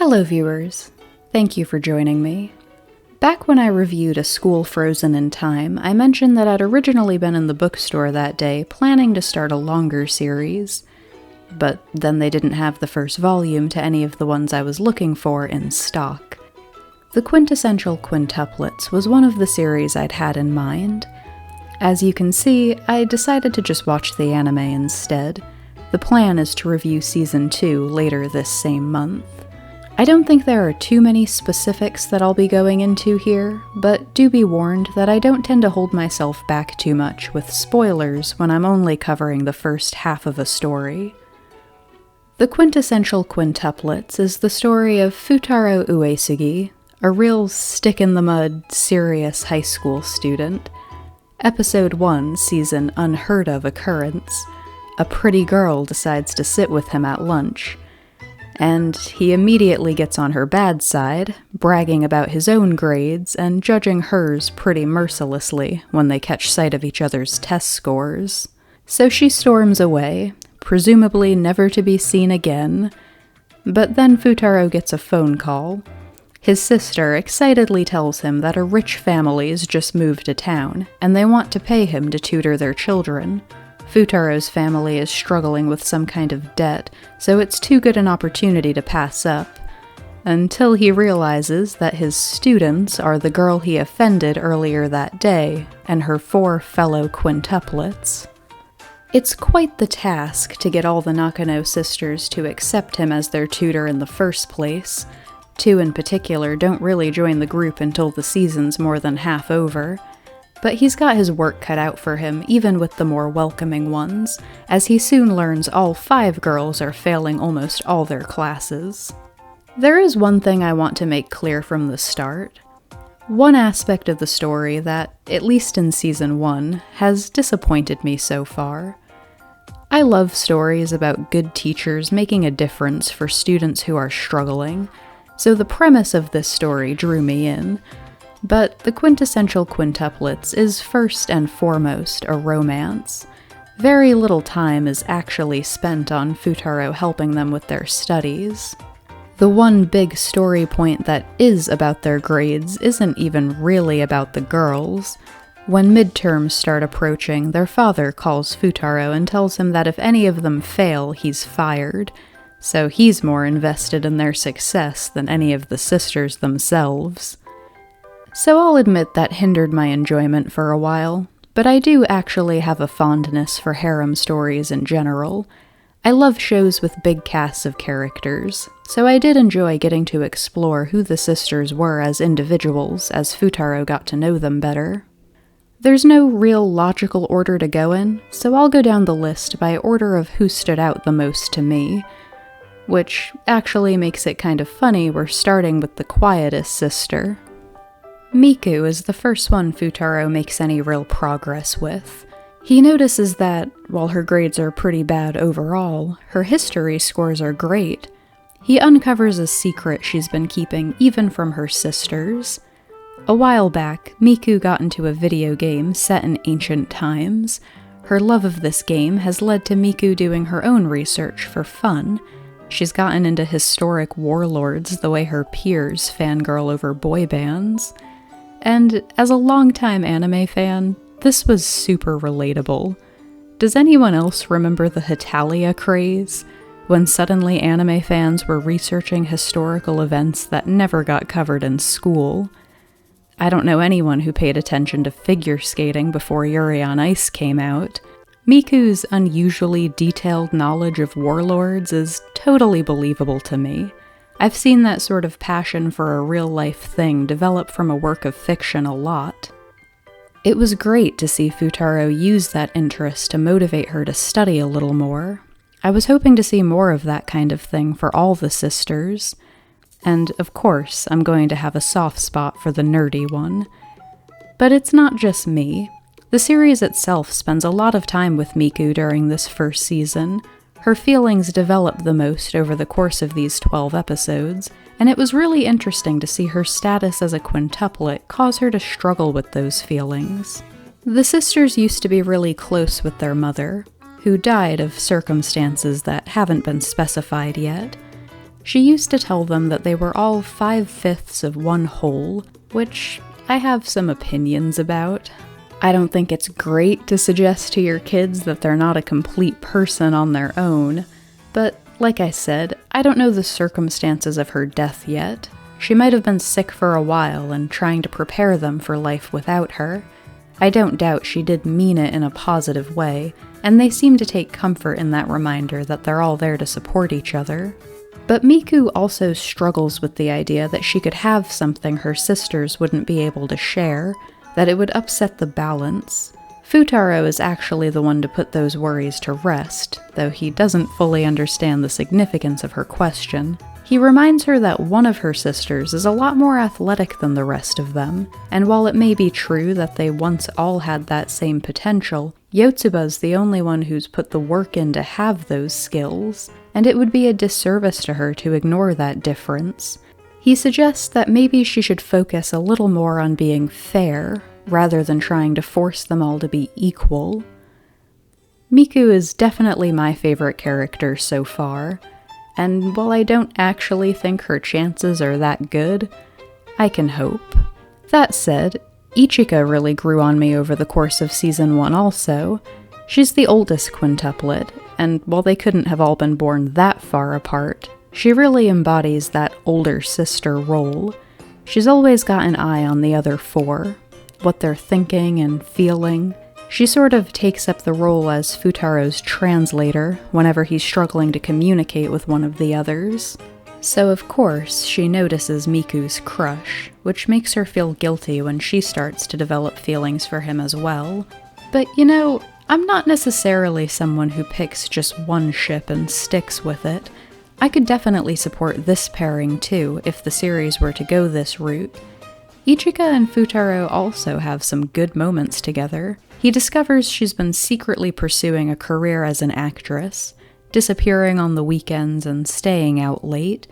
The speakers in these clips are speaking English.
Hello viewers, thank you for joining me. Back when I reviewed A School Frozen in Time, I mentioned that I'd originally been in the bookstore that day planning to start a longer series, but then they didn't have the first volume to any of the ones I was looking for in stock. The Quintessential Quintuplets was one of the series I'd had in mind. As you can see, I decided to just watch the anime instead. The plan is to review Season 2 later this same month. I don't think there are too many specifics that I'll be going into here, but do be warned that I don't tend to hold myself back too much with spoilers when I'm only covering the first half of a story. The Quintessential Quintuplets is the story of Futaro Uesugi, a real stick-in-the-mud, serious high school student. Episode 1 sees an unheard-of occurrence. A pretty girl decides to sit with him at lunch, and he immediately gets on her bad side, bragging about his own grades and judging hers pretty mercilessly when they catch sight of each other's test scores. So she storms away, presumably never to be seen again. But then Futaro gets a phone call. His sister excitedly tells him that a rich family's just moved to town, and they want to pay him to tutor their children. Futaro's family is struggling with some kind of debt, so it's too good an opportunity to pass up, until he realizes that his students are the girl he offended earlier that day, and her 4 fellow quintuplets. It's quite the task to get all the Nakano sisters to accept him as their tutor in the first place. 2 in particular don't really join the group until the season's more than half over. But he's got his work cut out for him, even with the more welcoming ones, as he soon learns all 5 girls are failing almost all their classes. There is one thing I want to make clear from the start. One aspect of the story that, at least in Season 1, has disappointed me so far. I love stories about good teachers making a difference for students who are struggling, so the premise of this story drew me in. But the Quintessential Quintuplets is first and foremost a romance. Very little time is actually spent on Futaro helping them with their studies. The one big story point that is about their grades isn't even really about the girls. When midterms start approaching, their father calls Futaro and tells him that if any of them fail, he's fired. So he's more invested in their success than any of the sisters themselves. So I'll admit that hindered my enjoyment for a while, but I do actually have a fondness for harem stories in general. I love shows with big casts of characters, so I did enjoy getting to explore who the sisters were as individuals as Futaro got to know them better. There's no real logical order to go in, so I'll go down the list by order of who stood out the most to me, which actually makes it kind of funny we're starting with the quietest sister. Miku is the first one Futaro makes any real progress with. He notices that, while her grades are pretty bad overall, her history scores are great. He uncovers a secret she's been keeping even from her sisters. A while back, Miku got into a video game set in ancient times. Her love of this game has led to Miku doing her own research for fun. She's gotten into historic warlords the way her peers fangirl over boy bands. And as a longtime anime fan, this was super relatable. Does anyone else remember the Hetalia craze? When suddenly anime fans were researching historical events that never got covered in school. I don't know anyone who paid attention to figure skating before Yuri on Ice came out. Miku's unusually detailed knowledge of warlords is totally believable to me. I've seen that sort of passion for a real-life thing develop from a work of fiction a lot. It was great to see Futaro use that interest to motivate her to study a little more. I was hoping to see more of that kind of thing for all the sisters. And, of course, I'm going to have a soft spot for the nerdy one. But it's not just me. The series itself spends a lot of time with Miku during this first season. Her feelings develop the most over the course of these 12 episodes, and it was really interesting to see her status as a quintuplet cause her to struggle with those feelings. The sisters used to be really close with their mother, who died of circumstances that haven't been specified yet. She used to tell them that they were all 5/5 of one whole, which I have some opinions about. I don't think it's great to suggest to your kids that they're not a complete person on their own, but like I said, I don't know the circumstances of her death yet. She might have been sick for a while and trying to prepare them for life without her. I don't doubt she did mean it in a positive way, and they seem to take comfort in that reminder that they're all there to support each other. But Miku also struggles with the idea that she could have something her sisters wouldn't be able to share, that it would upset the balance. Futaro is actually the one to put those worries to rest, though he doesn't fully understand the significance of her question. He reminds her that one of her sisters is a lot more athletic than the rest of them, and while it may be true that they once all had that same potential, Yotsuba's the only one who's put the work in to have those skills, and it would be a disservice to her to ignore that difference. He suggests that maybe she should focus a little more on being fair, rather than trying to force them all to be equal. Miku is definitely my favorite character so far, and while I don't actually think her chances are that good, I can hope. That said, Ichika really grew on me over the course of Season 1 also. She's the oldest quintuplet, and while they couldn't have all been born that far apart, she really embodies that older sister role. She's always got an eye on the other four, what they're thinking and feeling. She sort of takes up the role as Futaro's translator whenever he's struggling to communicate with one of the others. So of course, she notices Miku's crush, which makes her feel guilty when she starts to develop feelings for him as well. But you know, I'm not necessarily someone who picks just one ship and sticks with it. I could definitely support this pairing too, if the series were to go this route. Ichika and Futaro also have some good moments together. He discovers she's been secretly pursuing a career as an actress, disappearing on the weekends and staying out late,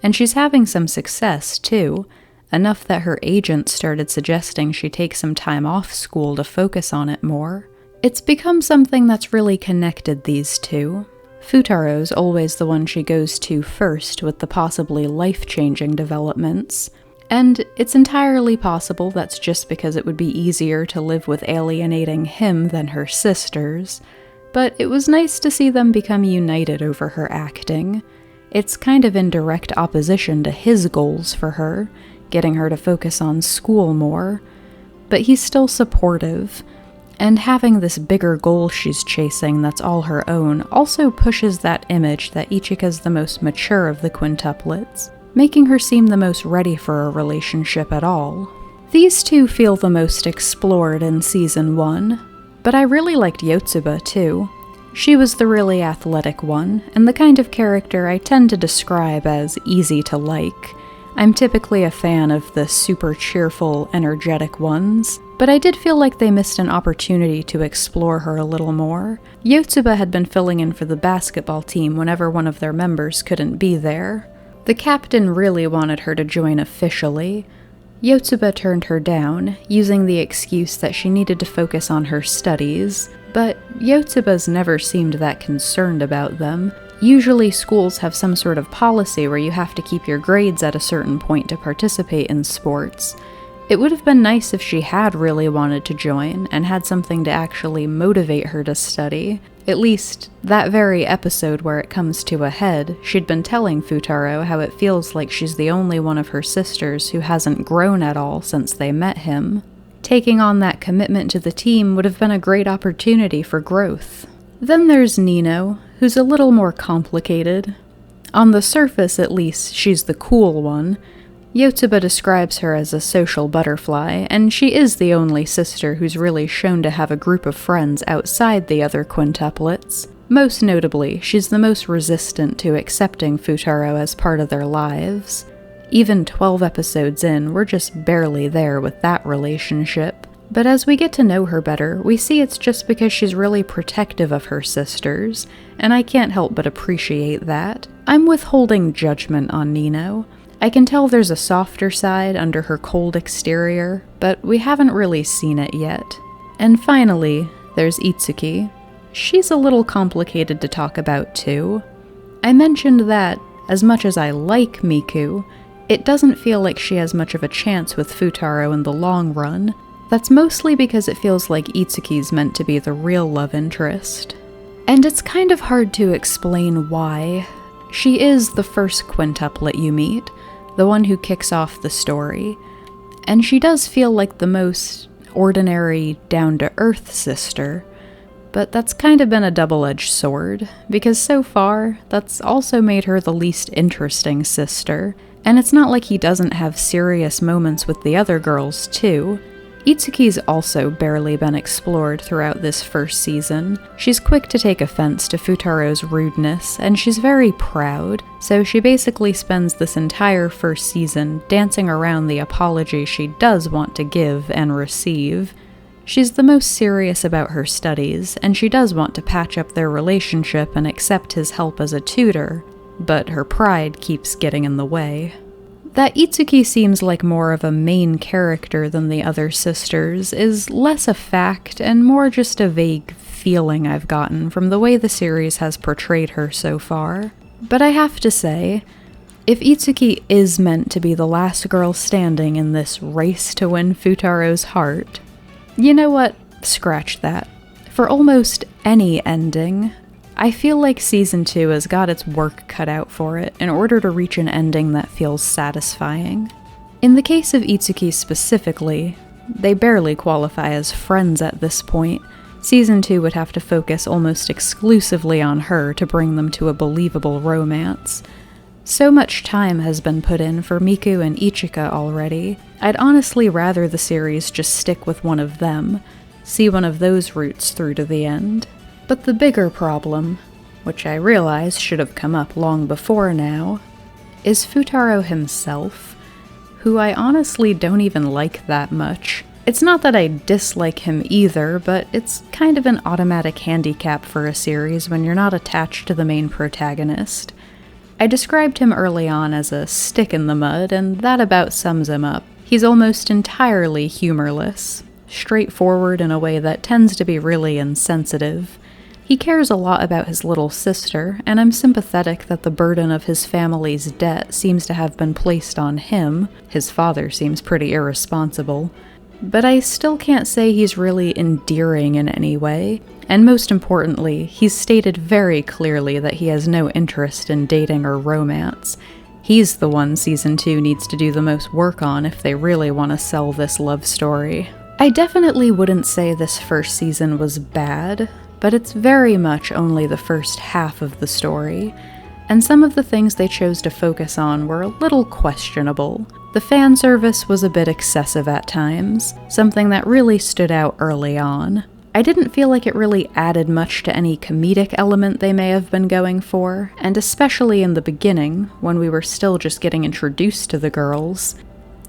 and she's having some success too, enough that her agent started suggesting she take some time off school to focus on it more. It's become something that's really connected these two. Futaro's always the one she goes to first with the possibly life-changing developments, and it's entirely possible that's just because it would be easier to live with alienating him than her sisters, but it was nice to see them become united over her acting. It's kind of in direct opposition to his goals for her, getting her to focus on school more, but he's still supportive, and having this bigger goal she's chasing that's all her own also pushes that image that Ichika's the most mature of the quintuplets, making her seem the most ready for a relationship at all. These two feel the most explored in Season 1, but I really liked Yotsuba too. She was the really athletic one, and the kind of character I tend to describe as easy to like. I'm typically a fan of the super cheerful, energetic ones, but I did feel like they missed an opportunity to explore her a little more. Yotsuba had been filling in for the basketball team whenever one of their members couldn't be there. The captain really wanted her to join officially. Yotsuba turned her down, using the excuse that she needed to focus on her studies, but Yotsuba's never seemed that concerned about them. Usually schools have some sort of policy where you have to keep your grades at a certain point to participate in sports. It would have been nice if she had really wanted to join and had something to actually motivate her to study. At least, that very episode where it comes to a head, she'd been telling Futaro how it feels like she's the only one of her sisters who hasn't grown at all since they met him. Taking on that commitment to the team would have been a great opportunity for growth. Then there's Nino, who's a little more complicated. On the surface, at least, she's the cool one. Yotsuba describes her as a social butterfly, and she is the only sister who's really shown to have a group of friends outside the other quintuplets. Most notably, she's the most resistant to accepting Futaro as part of their lives. Even 12 episodes in, we're just barely there with that relationship. But as we get to know her better, we see it's just because she's really protective of her sisters, and I can't help but appreciate that. I'm withholding judgment on Nino. I can tell there's a softer side under her cold exterior, but we haven't really seen it yet. And finally, there's Itsuki. She's a little complicated to talk about too. I mentioned that, As much as I like Miku, it doesn't feel like she has much of a chance with Futaro in the long run. That's mostly because it feels like Itsuki's meant to be the real love interest. And it's kind of hard to explain why. She is the first quintuplet you meet, the one who kicks off the story, and she does feel like the most ordinary, down-to-earth sister, but that's kind of been a double-edged sword, because so far, that's also made her the least interesting sister, and it's not like he doesn't have serious moments with the other girls, too. Itsuki's also barely been explored throughout this first season. She's quick to take offense to Futaro's rudeness, and she's very proud, so she basically spends this entire first season dancing around the apology she does want to give and receive. She's the most serious about her studies, and she does want to patch up their relationship and accept his help as a tutor, but her pride keeps getting in the way. That Itsuki seems like more of a main character than the other sisters is less a fact and more just a vague feeling I've gotten from the way the series has portrayed her so far. But I have to say, if Itsuki is meant to be the last girl standing in this race to win Futaro's heart, you know what? Scratch that. For almost any ending, I feel like Season 2 has got its work cut out for it in order to reach an ending that feels satisfying. In the case of Itsuki specifically, they barely qualify as friends at this point. Season 2 would have to focus almost exclusively on her to bring them to a believable romance. So much time has been put in for Miku and Ichika already. I'd honestly rather the series just stick with one of them, see one of those routes through to the end. But the bigger problem, which I realize should have come up long before now, is Futaro himself, who I honestly don't even like that much. It's not that I dislike him either, but it's kind of an automatic handicap for a series when you're not attached to the main protagonist. I described him early on as a stick in the mud, and that about sums him up. He's almost entirely humorless, straightforward in a way that tends to be really insensitive. He cares a lot about his little sister, and I'm sympathetic that the burden of his family's debt seems to have been placed on him. His father seems pretty irresponsible. But I still can't say he's really endearing in any way, and most importantly, he's stated very clearly that he has no interest in dating or romance. He's the one Season 2 needs to do the most work on if they really want to sell this love story. I definitely wouldn't say this first season was bad, but it's very much only the first half of the story, and some of the things they chose to focus on were a little questionable. The fan service was a bit excessive at times, something that really stood out early on. I didn't feel like it really added much to any comedic element they may have been going for, and especially in the beginning, when we were still just getting introduced to the girls.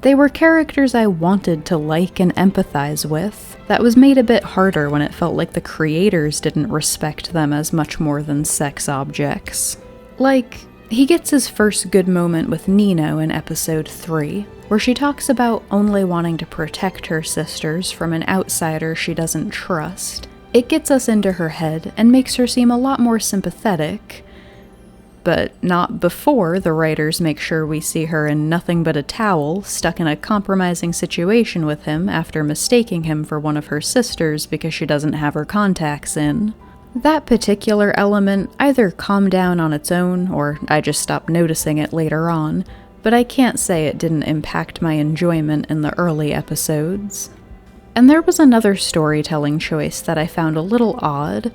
They were characters I wanted to like and empathize with. That was made a bit harder when it felt like the creators didn't respect them as much more than sex objects. Like, he gets his first good moment with Nino in episode 3, where she talks about only wanting to protect her sisters from an outsider she doesn't trust. It gets us into her head and makes her seem a lot more sympathetic, but not before the writers make sure we see her in nothing but a towel, stuck in a compromising situation with him after mistaking him for one of her sisters because she doesn't have her contacts in. That particular element either calmed down on its own, or I just stopped noticing it later on, but I can't say it didn't impact my enjoyment in the early episodes. And there was another storytelling choice that I found a little odd.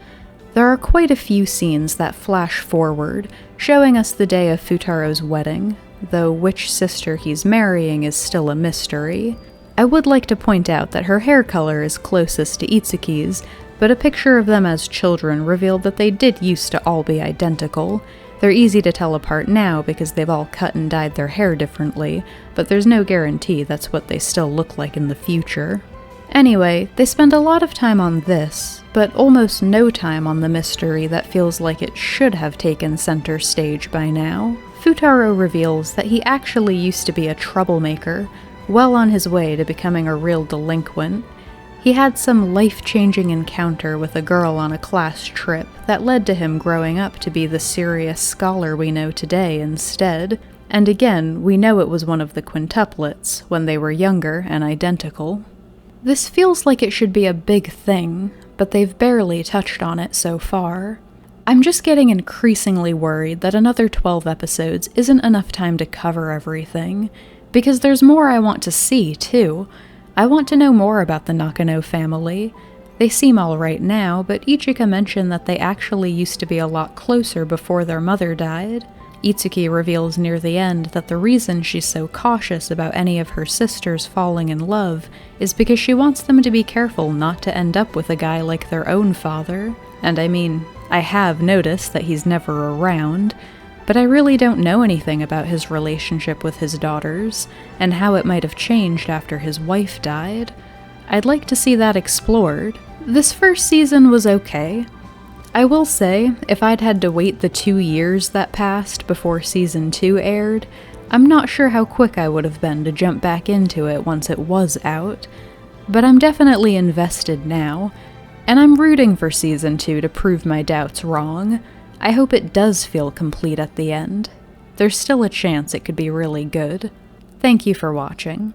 There are quite a few scenes that flash forward, showing us the day of Futaro's wedding, though which sister he's marrying is still a mystery. I would like to point out that her hair color is closest to Itsuki's, but a picture of them as children revealed that they did used to all be identical. They're easy to tell apart now because they've all cut and dyed their hair differently, but there's no guarantee that's what they still look like in the future. Anyway, they spend a lot of time on this, but almost no time on the mystery that feels like it should have taken center stage by now. Futaro reveals that he actually used to be a troublemaker, well on his way to becoming a real delinquent. He had some life-changing encounter with a girl on a class trip that led to him growing up to be the serious scholar we know today instead. And again, we know it was one of the quintuplets, when they were younger and identical. This feels like it should be a big thing, but they've barely touched on it so far. I'm just getting increasingly worried that another 12 episodes isn't enough time to cover everything, because there's more I want to see, too. I want to know more about the Nakano family. They seem alright now, but Ichika mentioned that they actually used to be a lot closer before their mother died. Itsuki reveals near the end that the reason she's so cautious about any of her sisters falling in love is because she wants them to be careful not to end up with a guy like their own father. And I mean, I have noticed that he's never around, but I really don't know anything about his relationship with his daughters, and how it might have changed after his wife died. I'd like to see that explored. This first season was okay. I will say, if I'd had to wait the 2 years that passed before Season 2 aired, I'm not sure how quick I would have been to jump back into it once it was out. But I'm definitely invested now, and I'm rooting for Season 2 to prove my doubts wrong. I hope it does feel complete at the end. There's still a chance it could be really good. Thank you for watching.